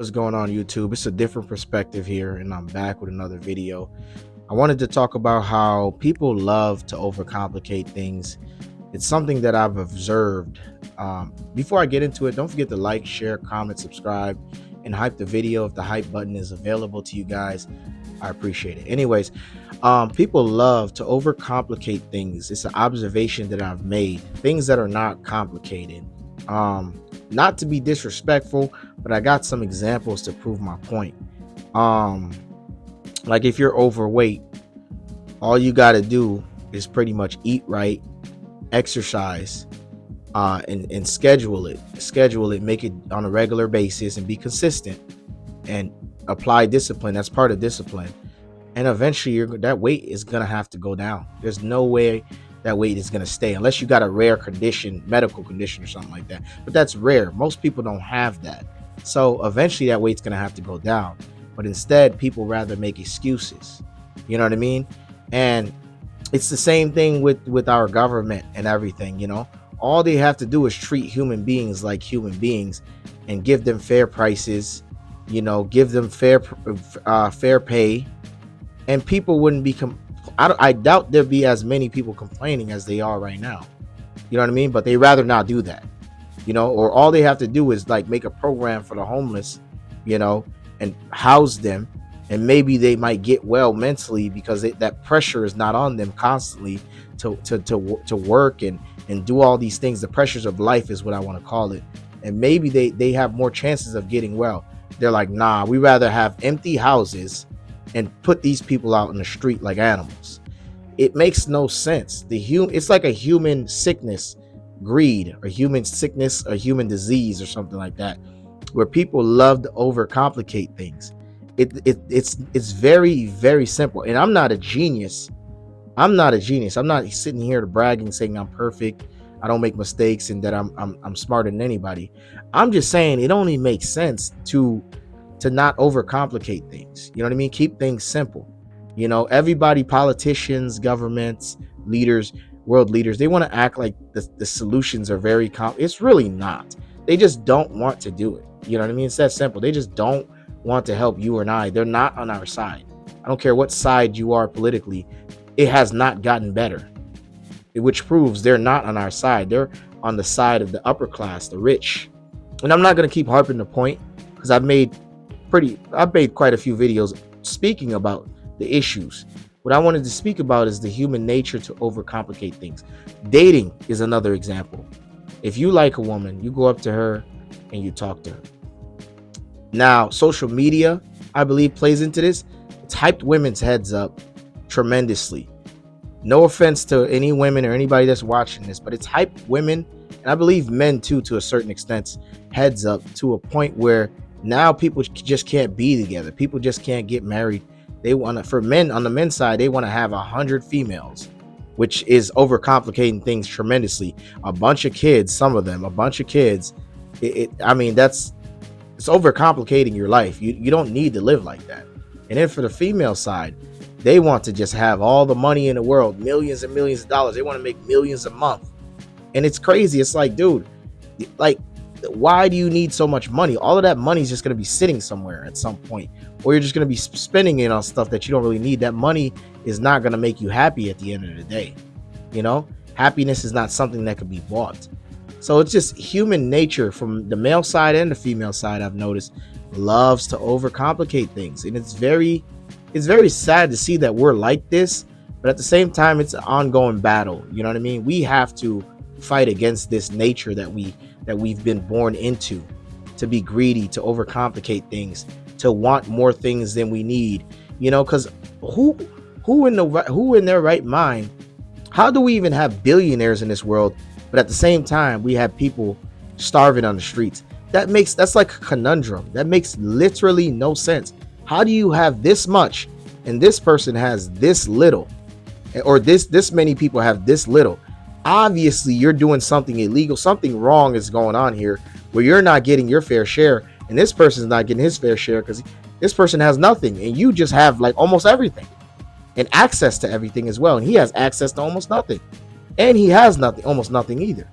What's going on, YouTube? It's a different perspective here, and I'm back with another video. I wanted to talk about how people love to overcomplicate things. It's something that I've observed. Before I get into it, don't forget to like, share, comment, subscribe, and hype the video. If the hype button is available to you guys, I appreciate it. Anyways, people love to overcomplicate things. It's an observation that I've made. Things that are not complicated. Not to be disrespectful, but I got some examples to prove my point. Um, like if you're overweight, all you got to do is pretty much eat right, exercise, and schedule it, make it on a regular basis, and be consistent and apply discipline. That's part of discipline, and eventually that weight is gonna have to go down. There's no way that weight is gonna stay unless you got a rare condition, medical condition or something like that, but that's rare. Most people don't have that, so eventually that weight's gonna have to go down. But instead, people rather make excuses. You know what I mean? And it's the same thing with our government and everything. All they have to do is treat human beings like human beings and give them fair prices, give them fair pay, and people wouldn't be I doubt there'd be as many people complaining as they are right now. You know what I mean? But they rather not do that. Or all they have to do is like make a program for the homeless, and house them, and maybe they might get well mentally because that pressure is not on them constantly to work and do all these things. The pressures of life is what I want to call it. And maybe they have more chances of getting well. They're like, nah, we rather have empty houses and put these people out in the street like animals. It makes no sense. It's like a human sickness, greed, or human sickness, or human disease, or something like that, where people love to overcomplicate things. It's very, very simple. And I'm not a genius. I'm not sitting here to bragging, saying I'm perfect, I don't make mistakes, and that I'm smarter than anybody. I'm just saying it only makes sense to not overcomplicate things. You know what I mean? Keep things simple. Everybody, politicians, governments, leaders, world leaders, they want to act like the solutions are very it's really not. They just don't want to do it. You know what I mean? It's that simple. They just don't want to help you and I. They're not on our side. I don't care what side you are politically. It has not gotten better, which proves they're not on our side. They're on the side of the upper class, the rich. And I'm not going to keep harping the point because I've made quite a few videos speaking about the issues. What I wanted to speak about is the human nature to overcomplicate things. Dating is another example. If you like a woman, you go up to her and you talk to her. Now, social media, I believe, plays into this. It's hyped women's heads up tremendously. No offense to any women or anybody that's watching this, but it's hyped women, and I believe men too, to a certain extent, heads up to a point where now people just can't be together. People just can't get married. They want to, for men, on the men's side, they want to have 100 females, which is overcomplicating things tremendously. A bunch of kids, some of them, a bunch of kids. It's overcomplicating your life. You don't need to live like that. And then for the female side, they want to just have all the money in the world, millions and millions of dollars. They want to make millions a month. And it's crazy. It's like, dude, like, why do you need so much money? All of that money is just going to be sitting somewhere at some point, or you're just going to be spending it on stuff that you don't really need. That money is not going to make you happy at the end of the day. Happiness is not something that can be bought. So it's just human nature from the male side and the female side, I've noticed, loves to overcomplicate things. And it's very sad to see that we're like this, but at the same time, it's an ongoing battle. You know what I mean? We have to fight against this nature that we've been born into, to be greedy, to overcomplicate things, to want more things than we need. Because who in their right mind? How do we even have billionaires in this world, but at the same time we have people starving on the streets? That's like a conundrum. That makes literally no sense. How do you have this much and this person has this little, or this many people have this little? Obviously you're doing something illegal. Something wrong is going on here, where you're not getting your fair share and this person's not getting his fair share, because this person has nothing and you just have like almost everything and access to everything as well, and he has access to almost nothing, and he has almost nothing either.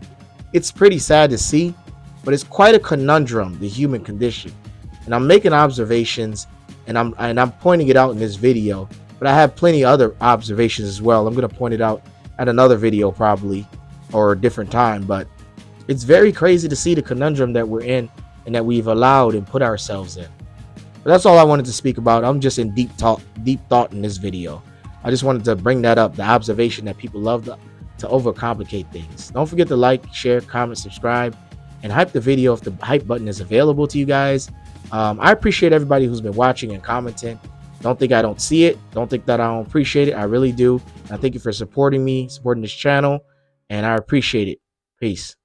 It's pretty sad to see, but it's quite a conundrum, the human condition. and I'm making observations, and I'm pointing it out in this video. But I have plenty of other observations as well. I'm going to point it out at another video probably, or a different time. But it's very crazy to see the conundrum that we're in and that we've allowed and put ourselves in. But that's all I wanted to speak about. I'm just in deep thought in this video. I just wanted to bring that up, the observation that people love to overcomplicate things. Don't forget to like, share, comment, subscribe, and hype the video if the hype button is available to you guys. I appreciate everybody who's been watching and commenting. Don't think I don't see it. Don't think that I don't appreciate it. I really do. I thank you for supporting me, supporting this channel, and I appreciate it. Peace.